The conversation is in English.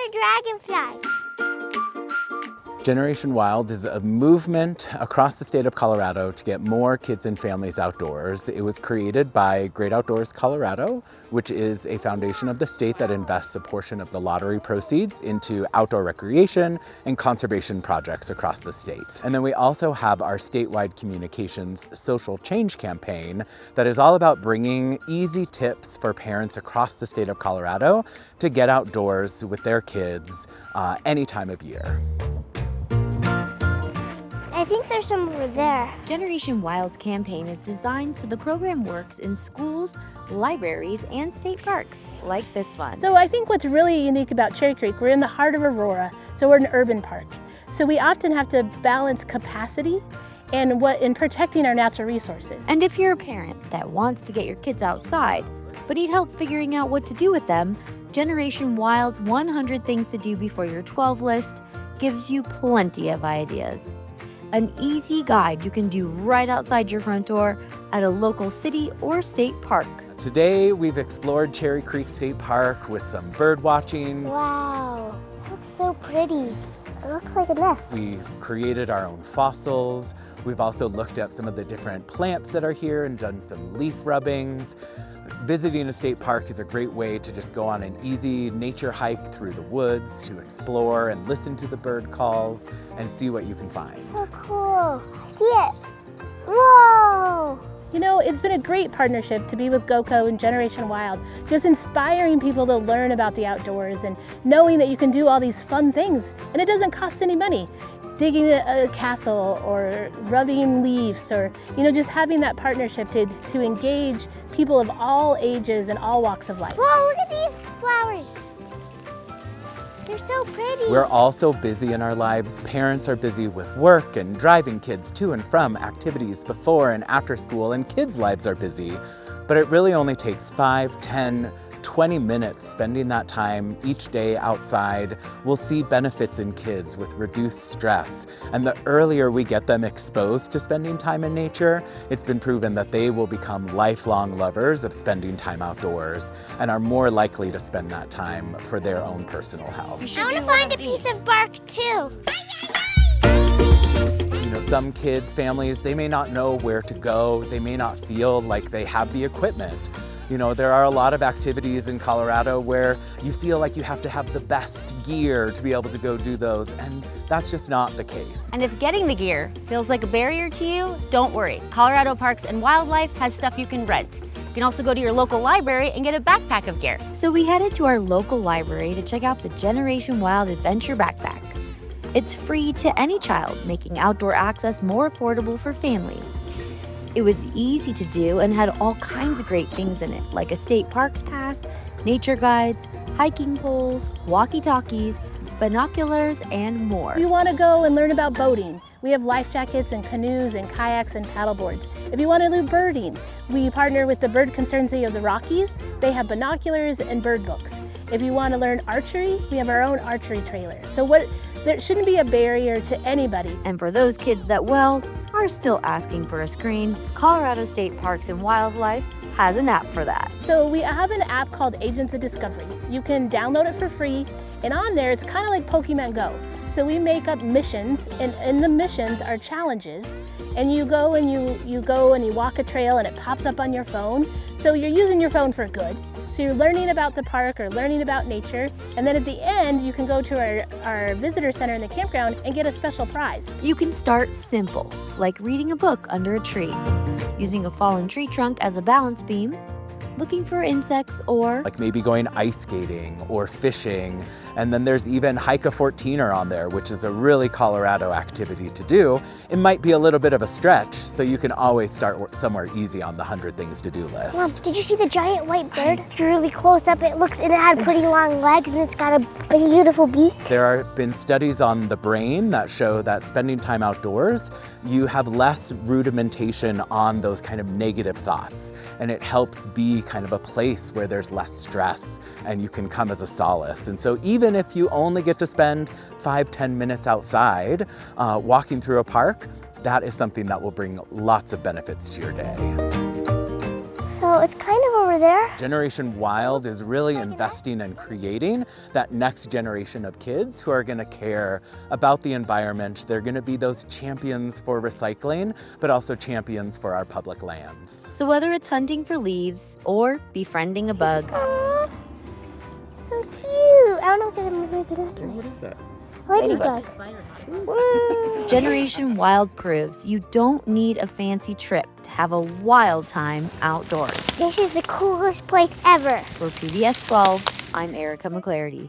a dragonfly. Generation Wild is a movement across the state of Colorado to get more kids and families outdoors. It was created by Great Outdoors Colorado, which is a foundation of the state that invests a portion of the lottery proceeds into outdoor recreation and conservation projects across the state. And then we also have our statewide communications social change campaign that is all about bringing easy tips for parents across the state of Colorado to get outdoors with their kids any time of year. I think there's some over there. Generation Wild's campaign is designed so the program works in schools, libraries, and state parks, like this one. So I think what's really unique about Cherry Creek, we're in the heart of Aurora, so we're an urban park. So we often have to balance capacity and in protecting our natural resources. And if you're a parent that wants to get your kids outside, but need help figuring out what to do with them, Generation Wild's 100 Things to Do Before You're 12 list gives you plenty of ideas. An easy guide you can do right outside your front door at a local city or state park. Today we've explored Cherry Creek State Park with some bird watching. Wow, it looks so pretty. It looks like a nest. We've created our own fossils. We've also looked at some of the different plants that are here and done some leaf rubbings. Visiting a state park is a great way to just go on an easy nature hike through the woods to explore and listen to the bird calls and see what you can find. So cool. I see it. Whoa! You know, it's been a great partnership to be with GoCo and Generation Wild, just inspiring people to learn about the outdoors and knowing that you can do all these fun things and it doesn't cost any money. Digging a castle or rubbing leaves or, just having that partnership to engage people of all ages and all walks of life. Whoa, look at these flowers. They're so pretty. We're all so busy in our lives. Parents are busy with work and driving kids to and from activities before and after school, and kids' lives are busy. But it really only takes 5, 10, 20 minutes spending that time each day outside. We'll see benefits in kids with reduced stress. And the earlier we get them exposed to spending time in nature, it's been proven that they will become lifelong lovers of spending time outdoors and are more likely to spend that time for their own personal health. I want to find a piece of bark too. Some kids, families, they may not know where to go. They may not feel like they have the equipment. There are a lot of activities in Colorado where you feel like you have to have the best gear to be able to go do those, and that's just not the case. And if getting the gear feels like a barrier to you, don't worry. Colorado Parks and Wildlife has stuff you can rent. You can also go to your local library and get a backpack of gear. So we headed to our local library to check out the Generation Wild Adventure Backpack. It's free to any child, making outdoor access more affordable for families. It was easy to do and had all kinds of great things in it, like a state parks pass, nature guides, hiking poles, walkie-talkies, binoculars, and more. If you want to go and learn about boating, we have life jackets and canoes and kayaks and paddleboards. If you want to do birding, we partner with the Bird Conservancy of the Rockies. They have binoculars and bird books. If you want to learn archery, we have our own archery trailer. So there shouldn't be a barrier to anybody. And for those kids that, are still asking for a screen, Colorado State Parks and Wildlife has an app for that. So we have an app called Agents of Discovery. You can download it for free, and on there it's kind of like Pokemon Go. So we make up missions, and in the missions are challenges, and you go and you walk a trail and it pops up on your phone. So you're using your phone for good. So you're learning about the park or learning about nature, and then at the end you can go to our visitor center in the campground and get a special prize. You can start simple, like reading a book under a tree, using a fallen tree trunk as a balance beam, looking for insects, or like maybe going ice skating or fishing. And then there's even Hike a 14er on there, which is a really Colorado activity to do. It might be a little bit of a stretch, so you can always start somewhere easy on the 100 things to do list. Mom, did you see the giant white bird? It's really close up. It had pretty long legs and it's got a beautiful beak. There have been studies on the brain that show that spending time outdoors, you have less rudimentation on those kind of negative thoughts, and it helps be kind of a place where there's less stress and you can come as a solace. And so even if you only get to spend 5-10 minutes outside walking through a park, that is something that will bring lots of benefits to your day. So it's kind of over there. Generation Wild is really investing in creating that next generation of kids who are gonna care about the environment. They're gonna be those champions for recycling, but also champions for our public lands. So whether it's hunting for leaves or befriending a bug, Aww, so cute. I don't know what kind of movie it is. What is that? Ladybug. Generation Wild proves you don't need a fancy trip to have a wild time outdoors. This is the coolest place ever. For PBS 12, I'm Erica McClaherty.